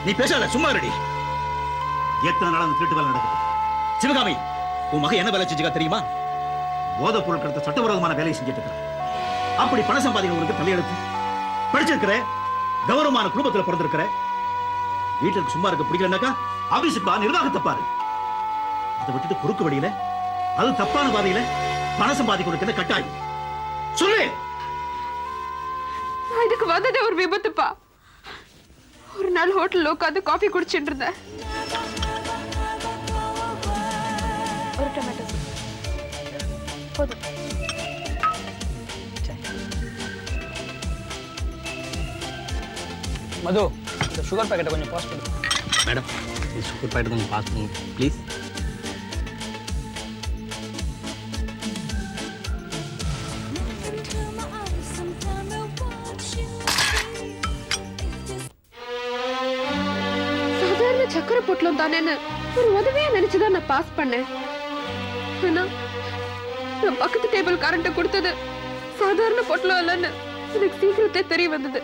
நீ பேசாத, சும்மா ரெடி. எத்தனை நாள் அந்த திருட்டு வேலை நடக்குது? சிவகாமி, உன் மகன் என்ன வேலை செஞ்சுக்கா தெரியுமா? போதைப் பொருள் கடத்த சட்டவிரோதமான வேலையை செஞ்சுட்டு இருக்கிற. அப்படி பண சம்பாதிக்கிறவங்களுக்கு தலையெழுத்து. படிச்சிருக்கிற, கௌரவமான குடும்பத்தில் பிறந்திருக்கிற, வீட்டுக்கு சும்மா இருக்க பிடிக்கலனாக்கா ஆபீஸுக்கு நிர்வாகத்தை பாரு. அதை விட்டுட்டு குறுக்கு வழியில, அது தப்பான பாதையில பண சம்பாதிக்கிறதுக்கு கட்டாயம் சொல்லு. இதுக்கு வந்ததே ஒரு விபத்துப்பா. ஒரு நாள் ஹோட்டல்ல உட்காந்து காஃபி குடிச்சிட்டு இருந்தேன். ஒரு டொமேட்டோ போதும். மது, இந்த சுகர் பாக்கெட்டை கொஞ்சம் பாஸ் பண்ணு. மேடம், இந்த சுகர் பாக்கெட் கொஞ்சம் பாஸ் பண்ணுங்க ப்ளீஸ். சாதாரண சக்கரை பொட்டலம் தானேன்னு ஒரு உதவியா நினைச்சுதான் நான் பாஸ் பண்ணேன். ஆனா நான் பக்கத்து டேபிள் கரண்ட் கொடுத்தது சாதாரண பொட்டலம் இல்லைன்னு எனக்கு சீக்கிரத்தே தெரிய வந்தது.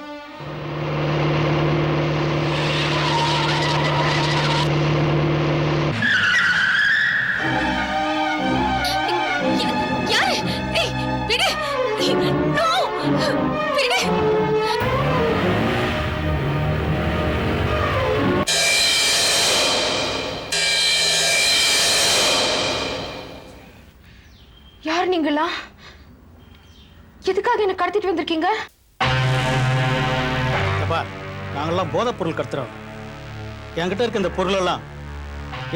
யார் நீங்களா? எதுக்காக என்ன கடத்திட்டு வந்திருக்கீங்க? நாங்கெல்லாம் போதைப் பொருள் கடத்துறோம். என்கிட்ட இருக்க இந்த பொருள் எல்லாம்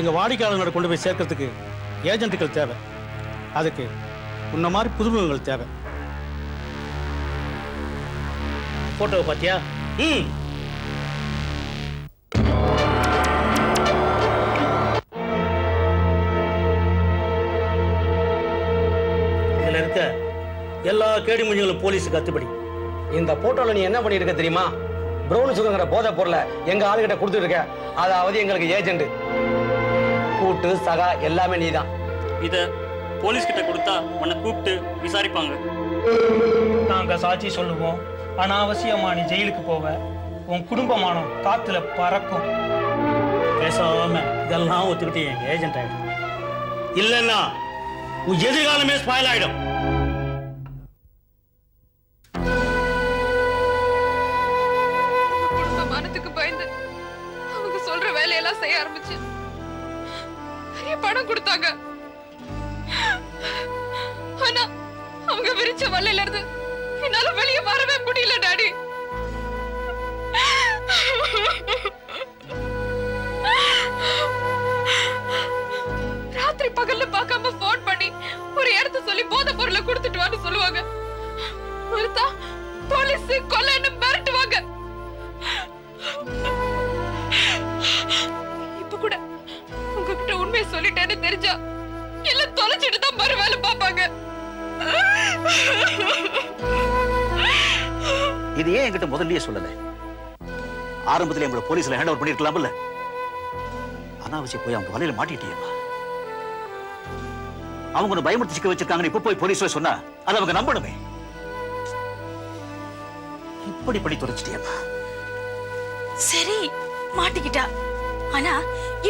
எங்க வாடிக்கையாளர்களை கொண்டு போய் சேர்க்கறதுக்கு ஏஜென்ட்டுகள் தேவை. அதுக்கு உன்ன மாதிரி புதுமுகங்கள் தேவை. போட்டோவை பாத்தியா? இதுல இருக்க எல்லா கேடி முஞ்சுகளும் போலீஸுக்கு அத்துப்படி. இந்த போட்டோல நீ என்ன பண்ணிருக்க தெரியுமா? பிரவுன் சுகங்கிற போதை பொருளை எங்க ஆளுகிட்ட கொடுத்துட்டு இருக்க. அதாவது எங்களுக்கு ஏஜென்ட், கூட்டு சகா எல்லாமே நீதான். இத போலீஸ் கிட்ட கொடுத்தா உன்னை கூப்பிட்டு விசாரிப்பாங்க. நாங்க சாட்சி சொல்லுவோம். அனாவசியமா நீ ஜெயிலுக்கு போவ. உன் குடும்பமானம் காத்துல பறக்கும். பேசாம இதெல்லாம் ஒத்துக்கிட்டு எங்க ஏஜென்ட் ஆயிடும். இல்லைன்னா உன் எதிர்காலமே ஸ்பாயில் ஆயிடும். குடும்பமானத்துக்கு பயந்து அவங்க சொல்ற வேலையெல்லாம் செய்ய ஆரம்பிச்சு நிறைய பணம் கொடுத்தாங்க. ஆனா அவங்க விரிச்ச வலையில இருந்து என்னால வெளியே வரவே முடியல டாடி. ராத்திரி பகல்ல பார்க்காம போன் பண்ணி ஒரு இடத்த சொல்லி போதை பொருளை கொடுத்துட்டு வான்னு சொல்லுவாங்க. மறுத்தா போலீஸ் கொல்லைன்னு மிரட்டுவாங்க. இப்ப கூட உங்ககிட்ட உண்மையை சொல்லிட்டேன்னு தெரிஞ்சா எல்லாம் தொலைச்சிட்டு தான் மறு வேலை பார்ப்பாங்க. இது ஏன் என்கிட்ட முதல்லயே சொல்லல? ஆரம்பத்துல எங்களோட போலீஸ்ல ஹேண்ட் ஓவர் பண்ணிருக்கலாம்ல. அனாவசிய போய் அவங்க வலையில மாட்டிட்டியப்பா. அவங்க ஒன்னு பயமுறுத்தி சிக்க வச்சிருக்காங்க. இப்ப போய் போலீஸ்ல சொன்னா அதை அவங்க நம்பணுமே. இப்படி பண்ணி தொலைச்சிட்டியப்பா. சரி, மாட்டிக்கிட்டா. ஆனா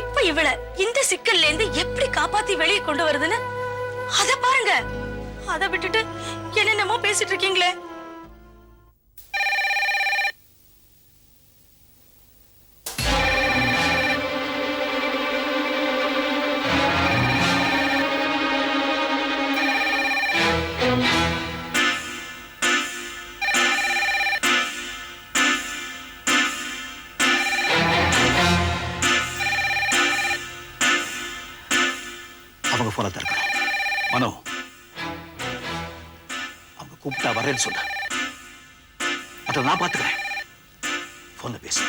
இப்ப இவள இந்த சிக்கல்ல இருந்து எப்படி காப்பாத்தி வெளியே கொண்டு வருதுன்னு அத பாருங்க. அதை விட்டுட்டு என்னென்னமோ பேசிட்டு இருக்கீங்களே. அவங்க போன திறக்கணும். மனோ, அவங்க கூப்பிட்டா வரேன்னு சொல்ல. அதை நான் பார்த்துக்கிறேன். போன்ல பேசு.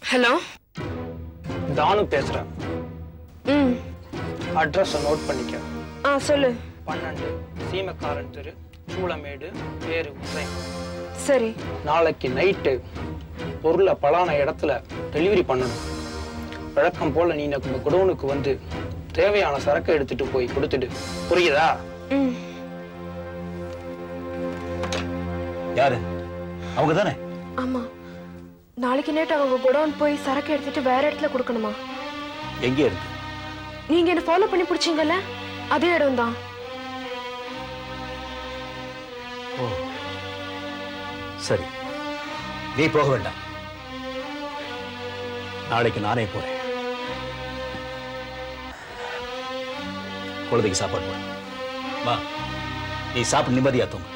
ஹலோ, தானு பேசுறேன். அட்ரஸ் நோட் பண்ணிக்க. சொல்லு. 12 சீமக்காரன் தெரு, சூளமேடு, பேரு உசைன். சரி. நாளைக்கு நைட்டு பொருளை பலான இடத்துல டெலிவரி பண்ணணும். வழக்கம் போல நீ நம்ம குடோனுக்கு வந்து தேவையான சரக்கு எடுத்துட்டு போய் கொடுத்துட்டு, புரியுதா? யாரு அவங்க தானே? ஆமா, நாளைக்கு நைட் அவங்க குடோன் போய் சரக்கு எடுத்துட்டு வேற இடத்துல கொடுக்கணுமா? எங்கே இருக்கு? நீங்க என்ன ஃபாலோ பண்ணி பிடிச்சீங்கல்ல, அதே இடம் தான். ஓ சரி, நீ போக வேண்டாம். நாளைக்கு நானே போறேன். குழந்தைக்கு சாப்பாடு போடு. வா, நீ சாப்பிட்டு நிம்மதியா தூங்கு.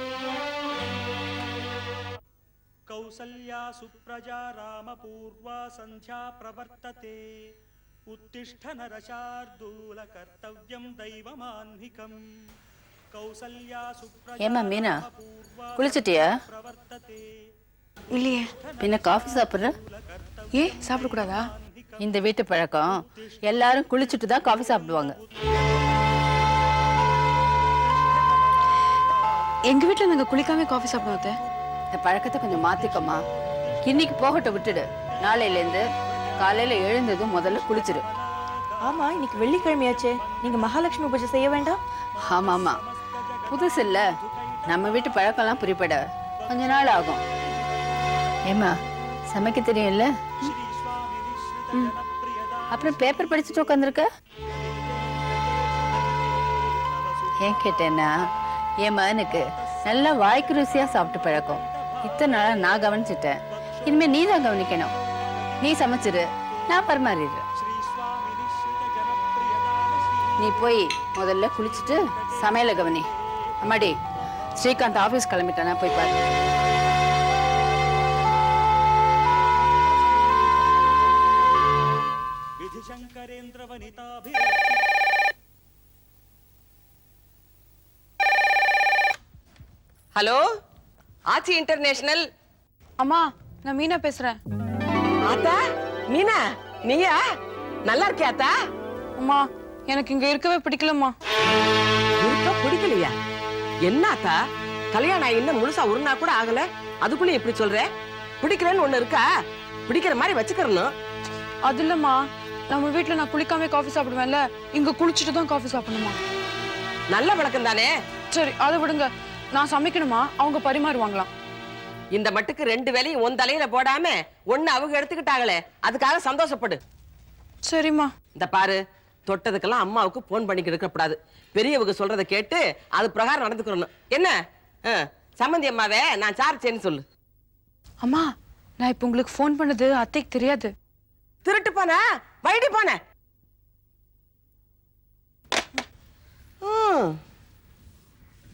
கௌசல்யா சுப்ரஜா ராமபூர்வா சந்தியா பிரவர்த்ததே உத்திஷ்ட நரசார்தூல கர்த்தவ்யம் தெய்வமான்னிகம். கௌசல்யா சுப்ரஜா ஏமா மீனா, குளிச்சிட்டியா? பிரவர்த்ததே. இல்லையே. பின்ன காஃபி சாப்பிட்ற? ஏன் சாப்பிடக்கூடாதா? இந்த வீட்டு பழக்கம், எல்லாரும் குளிச்சுட்டு தான் காஃபி சாப்பிடுவாங்க. எங்க வீட்டுல நாங்க குளிக்காம காஃபி சாப்பிடுவோம். இந்த பழக்கத்தை கொஞ்சம் மாத்திக்கோமா. இன்னைக்கு போகட்டும், விட்டுடு. நாளையிலேருந்து காலையில எழுந்ததும் முதல்ல குளிச்சிடு. ஆமா, இன்னைக்கு வெள்ளிக்கிழமையாச்சே, நீங்க மகாலட்சுமி பூஜை செய்ய வேண்டாம்? ஆமா ஆமா, புதுசு இல்ல, நம்ம வீட்டு பழக்கம்லாம் புரிப்பட கொஞ்ச நாள் ஆகும். ஏமா, சமைக்க தெரியும்ல? அப்புறம் பேப்பர் படிச்சுட்டு உட்காந்துருக்க. ஏன் கேட்டேன்னா, என் மகனுக்கு நல்லா வாய்க்கு ருசியா சாப்பிட்டு பழக்கம். இத்தனை நாளா நான் கவனிச்சுட்டேன். இனிமே நீ தான் கவனிக்கணும். நீ சமைச்சிரு, நான் பரிமாறிடுறேன். நீ போய் முதல்ல குளிச்சுட்டு சமையல கவனி. அம்மாடி, ஸ்ரீகாந்த் ஆபீஸ் கிளம்பிட்டானா, போய் பாரு. விதிசங்கரேந்திர வனிதாபி. ஹலோ, ஆச்சி இன்டர்நேஷனல். அம்மா, நான் மீனா பேசுறேன். ஆத்தா, மீனா நீயா? நல்லா இருக்கியா ஆத்தா? அம்மா, எனக்கு இங்க இருக்கவே பிடிக்கலம்மா. இருக்க பிடிக்கலையா? என்ன ஆத்தா, கல்யாணம் ஆகி இன்னும் முழுசா ஒரு நாள் கூட ஆகல, அதுக்குள்ள எப்படி சொல்ற? பிடிக்கலன்னு ஒண்ணு இருக்கா? பிடிக்கிற மாதிரி வச்சுக்கிறணும். அது இல்லம்மா, நம்ம வீட்டுல நான் குளிக்காம காஃபி சாப்பிடுவேன்ல, இங்க குளிச்சுட்டு தான் காஃபி சாப்பிடணுமா? நல்ல வழக்கம் தானே. சரி, அதை விடுங்க. நான் சமைக்கணுமா, அவங்க பரிமாறுவாங்களாம். இந்த மட்டுக்கு 2 வேலையும் உன் தலையில போடாம ஒண்ணு அவங்க எடுத்துக்கிட்டாங்களே, அதுக்காக சந்தோஷப்படு. சரிம்மா. இந்த பாரு, தொட்டதுக்கெல்லாம் அம்மாவுக்கு போன் பண்ணிக்கிட்டு இருக்கக்கூடாது. பெரியவங்க சொல்றதை கேட்டு அது பிரகாரம் நடந்துக்கணும். என்ன? சம்மந்தி அம்மாவே நான் சார்ச்சேன்னு சொல்லு. அம்மா, நான் இப்ப உங்களுக்கு ஃபோன் பண்ணது அத்தைக்கு தெரியாது. திருட்டு போன வைடி போன.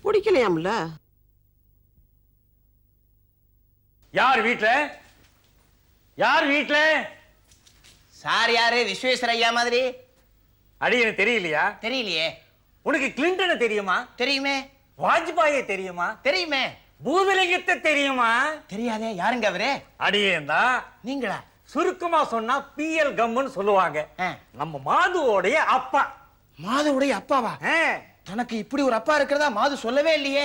பிடிக்கலையாம்ல. யார் வீட்ல? யார் வீட்ல? சார் யாரு? விஸ்வேஸ்வர ஐயா மாதிரி. அடி, எனக்கு தெரியலையா? தெரியலையே. உனக்கு கிளின்டனை தெரியுமா? தெரியுமே. வாஜ்பாயை தெரியுமா? தெரியுமே. பூதலிங்கத்தை தெரியுமா? தெரியாதே. யாருங்க அவரு? அடியேந்தா. நீங்களா? சுருக்கமா சொன்னா பிஎல் கம்முன்னு சொல்லுவாங்க. நம்ம மாதுவோடைய அப்பா. மாதுவுடைய அப்பாவா? தனக்கு இப்படி ஒரு அப்பா இருக்கிறதா மாது சொல்லவே இல்லையே.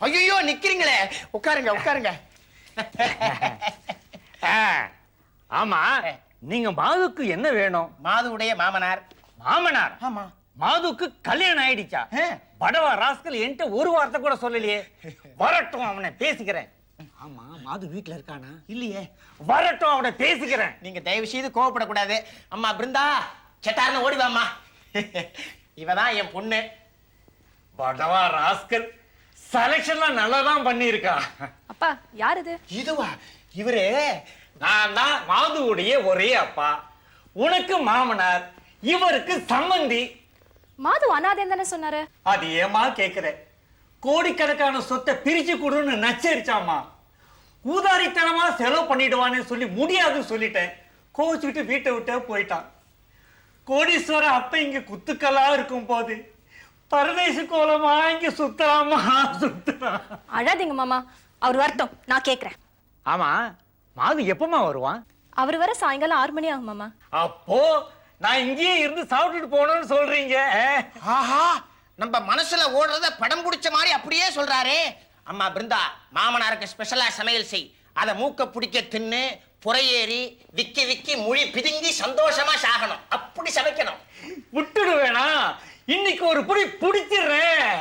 ஐயோ, நிக்கிறீங்களே, உட்காருங்க உட்காருங்க. ஆமா, நீங்க மாதுக்கு என்ன வேணும்? மாதுவுடைய மாமனார். மாமனார்? ஆமா. மாதுக்கு கல்யாணம் ஆயிடுச்சா? படவா ராஸ்கல் என்கிட்ட ஒரு வார்த்தை கூட சொல்லலையே. வரட்டும், அவனை பேசிக்கிறேன். ஆமா, மாது வீட்டுல இருக்கானா? இல்லையே. வரட்டும், அவனை பேசிக்கிறேன். நீங்க தயவு செய்து கோவப்படக்கூடாது. அம்மா பிருந்தா, செட்டார்னு ஓடிவாம்மா. இவதான் என் பொண்ணு. படவா ராஸ்கல் செலக்ஷன்லாம் நல்லதான் பண்ணியிருக்கா. அப்பா, யார் இது? இதுவா? இவரு நான் தான் மாதுவுடைய ஒரே அப்பா. உனக்கு மாமனார், இவருக்கு சம்பந்தி. மாது அனாதைன்னு தானே சொன்னாரு? அது ஏமா கேக்குற? கோடிக்கணக்கான சொத்தை பிரிச்சு கொடுன்னு நச்சரிச்சாமா. ஊதாரித்தனமா செலவு பண்ணிடுவான்னு சொல்லி முடியாதுன்னு சொல்லிட்டேன். கோச்சுக்கிட்டு வீட்டை விட்டு போயிட்டான். கோடீஸ்வர அப்ப இங்க குத்துக்கலா இருக்கும் போது பரதேசி கோலமா இங்க சுத்தலாமா சுத்தலாம். அழாதீங்க மாமா, அவர் வரட்டும், நான் கேக்குறேன். ஆமா, மாது எப்பமா வருவான்? அவர் வர சாயங்காலம் 6 மணி ஆகும் மாமா. அப்போ நான் இங்கேயே இருந்து சாப்பிட்டுட்டு போகணும்னு சொல்றீங்க? ஆஹா, நம்ம மனசுல ஓடுறத படம் பிடிச்ச மாதிரி அப்படியே சொல்றாரே. அம்மா பிருந்தா, மாமனாருக்கு ஸ்பெஷலா சமையல் செய். அதை மூக்க பிடிக்க தின்னு புறையேறி விக்கி விக்கி மொழி பிதுங்கி சந்தோஷமா சாகணும். அப்படி சமைக்கணும். விட்டுடு வேணா, இன்னைக்கு ஒரு புடி புடிச்சிடுறேன்.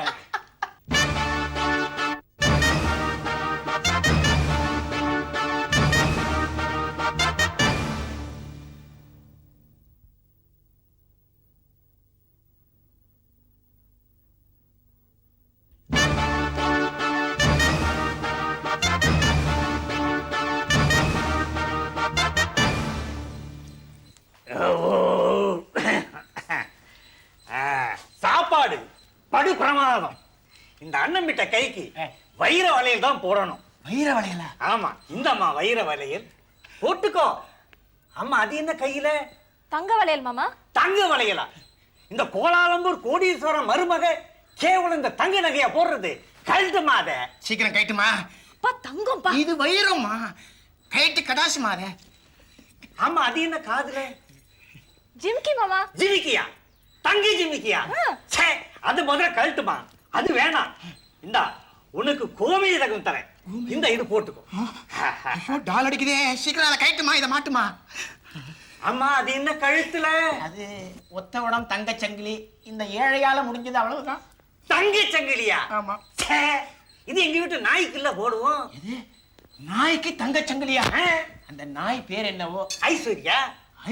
சாப்பாடு படு பிரமாதம். இந்த அண்ணன் விட்ட கைக்கு வைர வளையல் தான் போடணும். வைர வளையலா? ஆமா, இந்தம்மா வைர வளையல் போட்டுக்கோ. அம்மா அது என்ன கையில? தங்க வளையல் மாமா. தங்க வளையலா? இந்த கோலாலம்பூர் கோடீஸ்வரன் மருமக கேவலம் இந்த தங்க நகையா போடுறது? கழட்டுமா அத. சீக்கிரம் கைட்டுமா. அப்பா தங்கம்பா. இது வைரமா? கைட்டு கடாசுமா அத. ஆமா, அது என்ன காதுல? ஜிம்கி மாமா. ஜிமிக்கியா? தங்கி ஜிமிக்கியா? ச்சே, அது முதல்ல கழட்டுமா. அது வேணாம். இந்தா உனக்கு கோமேதகம் தரேன். இந்த இது போட்டுக்கோ. ஐயோ டால் அடிக்குதே. சீக்கிரம் அதை கைட்டுமா, இதை மாட்டுமா. அம்மா அது என்ன கழுத்துல? அது ஒத்த உடம் தங்க சங்கிலி. இந்த ஏழையால முடிஞ்சது அவ்வளவுதான். தங்க சங்கிலியா? ஆமா. ச்சே, இது எங்க வீட்டு நாய்க்கு இல்ல போடுவோம். இது நாய்க்கு தங்க சங்கிலியா? அந்த நாய் பேர் என்னவோ? ஐஸ்வர்யா.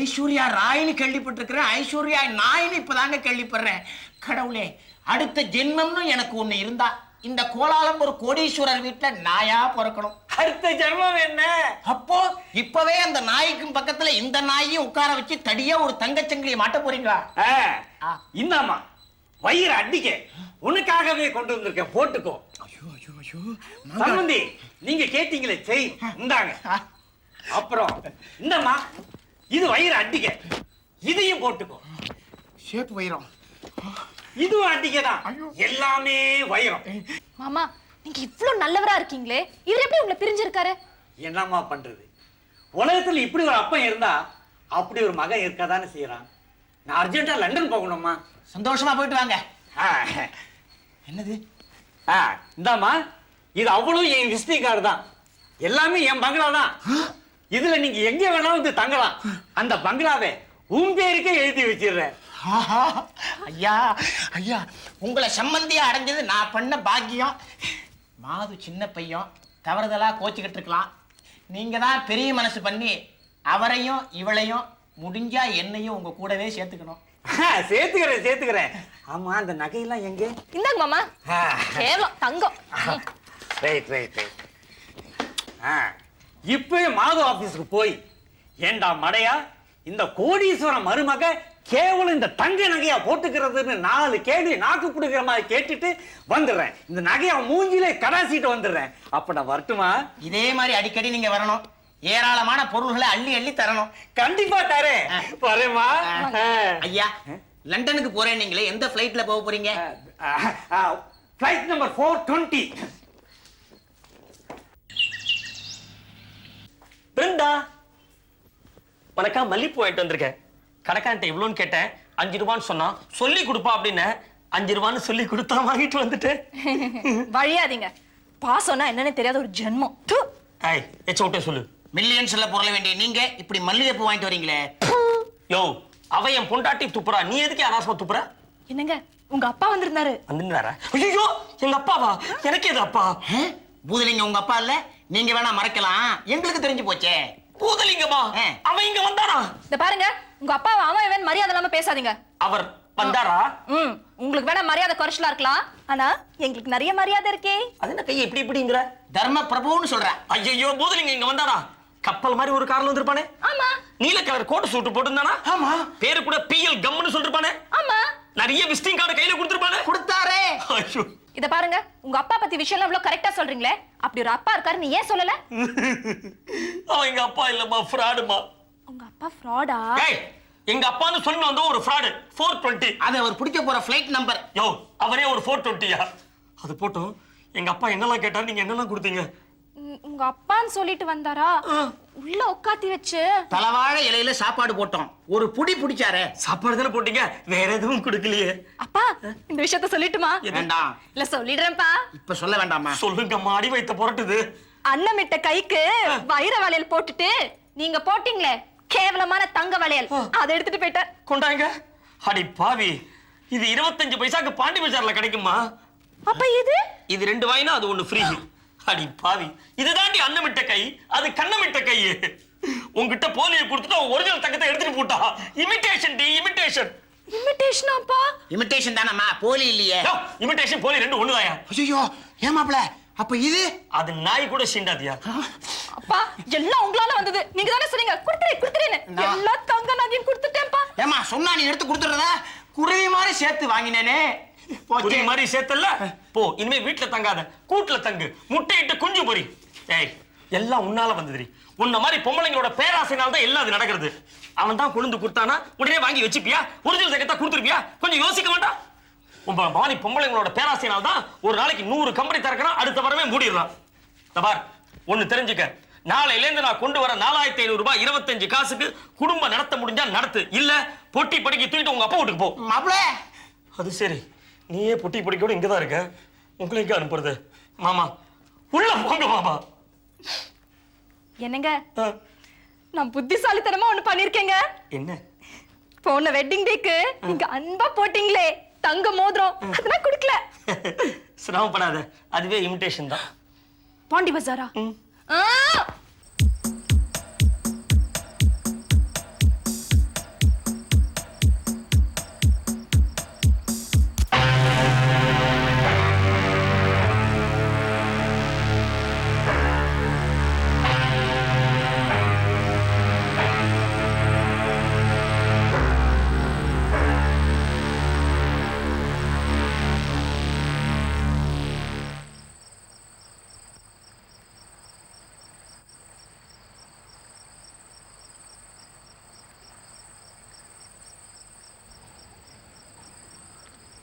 ஐஸ்வர்யா ராய்னு கேள்விப்பட்டிருக்கிறேன். ஐஸ்வர்யா நாயின்னு இப்பதாங்க கேள்விப்படுறேன். கடவுளே, அடுத்த ஜென்மம்னு எனக்கு ஒண்ணு இருந்தா இந்த கோலாலம்பூர் கோடீஸ்வரர் வீட்டுல நாயா பிறக்கணும். அடுத்த ஜென்மம் என்ன? அப்போ இப்பவே அந்த நாய்க்கும் பக்கத்துல இந்த நாயையும் உட்கார வச்சு தடியா ஒரு தங்கச்சங்கிலியை மாட்ட போறீங்களா? இந்தாமா வயிறு அடிக்க உனக்காகவே கொண்டு வந்திருக்கேன், போட்டுக்கோ. ஐயோ ஐயோ ஐயோ. சம்பந்தி, நீங்க கேட்டீங்களே செய், இந்தாங்க. அப்புறம் இந்தம்மா இது வயிறு அடிக்க, இதையும் போட்டுக்கோ. ஷேப் வைரம். இதுவும் அடிக்கதான். எல்லாமே வைரம். மாமா, நீங்க இவ்ளோ நல்லவரா இருக்கீங்களே, இவர் எப்படி உங்களை பிரிஞ்சிருக்காரு? என்னம்மா பண்றது, உலகத்துல இப்படி ஒரு அப்பன் இருந்தா அப்படி ஒரு மகன் இருக்கதானே செய்யறான். நான் அர்ஜென்ட்டா லண்டன் போகணும்மா. சந்தோஷமா போயிட்டு வாங்க. என்னது? இந்தாமா இது அவ்வளவு என் விசிட்டிங் கார்டு தான். எல்லாமே என் பங்களா தான். இதுல நீங்க எங்க வேணாலும் வந்து தங்கலாம். அந்த பங்களாவை உன் பேருக்கே எழுதி வச்சிடுறேன். ஐயா ஐயா, உங்களை சம்மந்தியா அடைஞ்சது நான் பண்ண பாக்கியம். மாது சின்ன பையன் தவறுதலா கோச்சிக்கிட்டு இருக்கலாம். நீங்க தான் பெரிய மனசு பண்ணி அவரையும் இவளையும் முடிஞ்சா என்னையும் உங்க கூடவே சேர்த்துக்கணும். சேர்த்துக்கிறேன். ஆமா, அந்த நகையெல்லாம் எங்க? இந்தாங்க மாமா. கேவலம் தங்கம். ரைட். இப்பவே மாது ஆபீஸ்க்கு போய், ஏண்டா மடையா, இந்த கோடீஸ்வரன் மருமக கேவலம் இந்த தங்க நகையா போட்டுக்கிறதுன்னு 4 கேள்வி நாக்கு பிடிக்கிற மாதிரி கேட்டுட்டு வந்துடுறேன். இந்த நகையா மூஞ்சிலே கடாசிட்டு வந்துடுறேன். அப்ப நான் வரட்டுமா? இதே மாதிரி அடிக்கடி நீங்க வரணும். ஏராளமான பொருள்களை அள்ளி அள்ளி தரணும். கண்டிப்பா தரேன். வரேமா. ஐயா, லண்டனுக்கு போறேன் நீங்களே, எந்த பிளைட்ல போக போறீங்க? Flight number 420. பிருந்தா, உனக்கா மல்லிப்பூ வாங்கிட்டு வந்திருக்கேன். கடைக்கான்ட்ட இவ்வளோன்னு கேட்டேன், 5 ரூபான்னு சொன்னா, சொல்லி கொடுப்பா அப்படின்னு 5 ரூபான்னு சொல்லி கொடுத்தா வாங்கிட்டு வந்துட்டு. வழியாதீங்க. பாசம்னா என்னன்னு தெரியாத ஒரு ஜென்மம். எச்ச விட்டே சொல்லு. மில்லியன்ஸ்ல பொருள வேண்டிய நீங்க இப்படி மல்லிகைப்பூ வாங்கிட்டு வரீங்களே. யோ, அவ என் பொண்டாட்டி துப்புறா, நீ எதுக்கு அனாவசியமா துப்புற? என்னங்க, உங்க அப்பா வந்திருந்தாரு. வந்துட்டாரா? ஐயோ, எங்க அப்பாவா? எனக்கு எது அப்பா? பூதலிங்க உங்க அப்பா இல்ல, நீங்க வேணா மறைக்கலாம், எங்களுக்கு தெரிஞ்சு போச்சே. பூதலிங்கமா? அவன் இங்க வந்தாரா? இந்த பாருங்க, உங்க அப்பாவை அவன் இவன் மரியாதை இல்லாம பேசாதீங்க. அவர் வந்தாரா? உங்களுக்கு வேணா மரியாதை குறைச்சலா இருக்கலாம், ஆனா எங்களுக்கு நிறைய மரியாதை இருக்கே. அது என்ன கையை இப்படி இப்படிங்கிற? தர்ம பிரபுன்னு சொல்ற. ஐயோ, பூதலிங்க இங்க வந்தாரா? கப்பல் மாதிரி ஒரு கார்ல வந்திருப்பானே. ஆமா. நீல கலர் கோட் சூட் போட்டுருந்தானா? ஆமா. பேரு கூட பிஎல் கம்னு சொல்லிருப்பானே. ஆமா. நிறைய விசிட்டிங் கார்டு கையில கொடுத்திருப்பானே. கொடுத்தாரே. ஐயோ, இத பாருங்க, உங்க அப்பா பத்தி விஷயம் எல்லாம் இவ்வளவு கரெக்டா சொல்றீங்களே, அப்படி ஒரு அப்பா இருக்காரு நீ ஏன் சொல்லல? அவன் எங்க அப்பா இல்லம்மா, ஃப்ராடுமா. உங்க அப்பா ஃப்ராடா? ஏய், எங்க அப்பான்னு சொல்லி வந்தோம் ஒரு ஃப்ராடு. 420. அது அவர் பிடிக்க போற ஃளைட் நம்பர். யோ, அவரே ஒரு 420யா? அது போட்டோம். எங்க அப்பா என்னெல்லாம் கேட்டா நீங்க என்னெல்லாம் கொடுத்தீங்க? உங்க அப்பான்னு சொல்லிட்டு வந்தாரா? உள்ள உட்காத்தி வச்சு தலவாழை இலையில சாப்பாடு போட்டோம். ஒரு புடி பிடிச்சாரே. சாப்பாடு தானே போட்டீங்க, வேற எதுவும் கொடுக்கலையே. அப்பா, இந்த விஷயத்த சொல்லிட்டுமா? வேண்டாம். இல்ல சொல்லிடுறேன்ப்பா. இப்ப சொல்ல வேண்டாமா? சொல்லுங்க, மாடி வைத்த புரட்டுது. அன்னமிட்ட கைக்கு வைர வளையல் போட்டுட்டு நீங்க போட்டீங்களே கேவலமான தங்க வளையல் அதை எடுத்துட்டு போயிட்டார். கொண்டாங்க. அடி பாவி, இது 25 பைசாக்கு பாண்டி பஜார்ல கிடைக்குமா? அப்ப இது இது 2 வாங்கினா அது 1 ஃப்ரீ. அடி பாவி, இதுதாண்டி அன்னமிட்ட கை, அது கண்ணமிட்ட கை. உன்கிட்ட போலியை கொடுத்துட்டு ஒரிஜினல் தங்கத்தை எடுத்துட்டு போட்டா. இமிடேஷன் டி, இமிடேஷன். இமிடேஷனாப்பா? இமிடேஷன் தானம்மா, போலி இல்லையே. இமிடேஷன் போலி 2 ஒண்ணுதாயா? ஐயோ ஏமாப்ல, அப்ப இது அது நாய் கூட சீண்டாதியா? அப்பா எல்லாம் உங்களால வந்தது. நீங்க தானே சொன்னீங்க குடுத்துறேன்னு. எல்லாம் தங்க நகையும் கொடுத்துட்டேன்ப்பா. ஏமா சொன்னா நீ எடுத்து கொடுத்துறதா? குருவி மாதிரி சேர்த்து வாங்கினேனே. குருவி மாதிரி சேர்த்தல்ல, போ இனிமே வீட்டுல தங்காத, கூட்டுல தங்கு, முட்டையிட்டு குஞ்சு பொறி. ஏய், எல்லாம் உன்னால வந்ததுரி. உன்ன மாதிரி பொம்பளைங்களோட பேராசைனால தான் எல்லாம் அது நடக்கிறது. அவன் தான் கொண்டு கொடுத்தானா உடனே வாங்கி வச்சுப்பியா? ஒரிஜினல் தங்கத்தை கொடுத்துருப்பியா? கொஞ்சம் யோசிக்க வேண்டாம்? உங்க மாதிரி பொம்பளைங்களோட பேராசைனால தான் ஒரு நாளைக்கு 100 கம்பெனி திறக்கிறான், அடுத்த வாரமே மூடிடலாம். தபார், ஒன்னு தெரிஞ்சுக்க, நாளையில இருந்து நான் கொண்டு வர 4500 ரூபாய் 25 காசுக்கு குடும்பம் நடத்த முடிஞ்சா நடத்து, இல்ல பொட்டி படிக்க தூக்கிட்டு உங்க அப்பா வீட்டுக்கு போ. மாப்ள அது சரி, நீயே பொட்டி படிக்கோட இங்கதான் இருக்க, உங்களை எங்க அனுப்புறது? மாமா உள்ள போங்க மாமா. என்னங்க, நான் புத்திசாலித்தனமா ஒண்ணு பண்ணிருக்கேங்க. என்ன? போன வெட்டிங் டேக்கு நீங்க அன்பா போட்டீங்களே தங்க மோதிரம், அதெல்லாம் கொடுக்கல. சிரமப்படாத, அதுவே இமிடேஷன் தான். பாண்டி பஜாரா?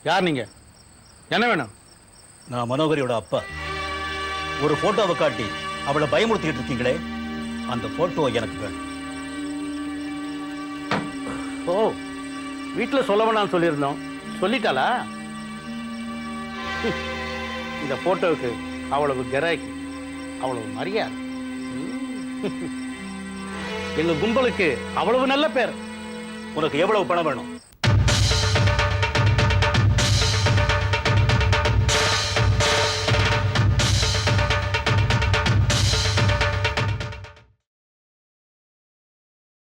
யார் நீங்க? என்ன வேணும்? நான் மனோகரியோட அப்பா. ஒரு போட்டோவை காட்டி அவளை பயமுறுத்திட்டு இருக்கீங்களே, அந்த போட்டோ எனக்கு வேணும். ஓ, வீட்டில் சொல்ல வேணாம்னு சொல்லியிருந்தோம், சொல்லிட்டாளா? இந்த போட்டோவுக்கு அவ்வளவு கிராக்கி, அவ்வளவு மரியாதை. எங்க கும்பலுக்கு அவ்வளவு நல்ல பேர். உனக்கு எவ்வளவு பணம் வேணும்?